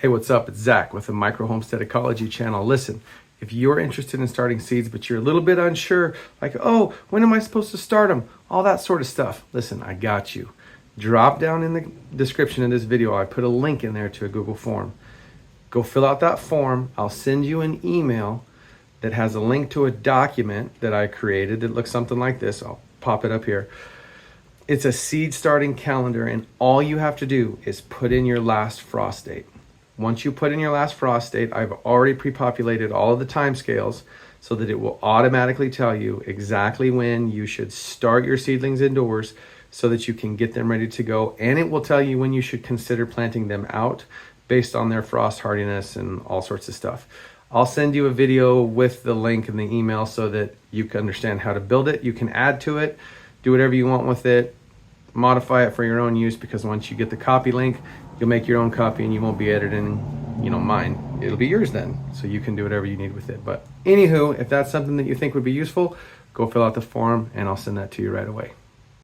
Hey, what's up? It's Zach with the Micro Homestead Ecology channel. Listen, if you're interested in starting seeds, but you're a little bit unsure, like, oh, when am I supposed to start them? All that sort of stuff. Listen, I got you. Drop down in the description of this video. I put a link in there to a Google form. Go fill out that form. I'll send you an email that has a link to a document that I created that looks something like this. I'll pop it up here. It's a seed starting calendar, and all you have to do is put in your last frost date. Once you put in your last frost date, I've already pre-populated all of the timescales so that it will automatically tell you exactly when you should start your seedlings indoors so that you can get them ready to go. And it will tell you when you should consider planting them out based on their frost hardiness and all sorts of stuff. I'll send you a video with the link in the email so that you can understand how to build it. You can add to it, do whatever you want with it, modify it for your own use, because once you get the copy link, you'll make your own copy and you won't be editing, mine. It'll be yours then, so you can do whatever you need with it. But anywho, if that's something that you think would be useful, go fill out the form and I'll send that to you right away.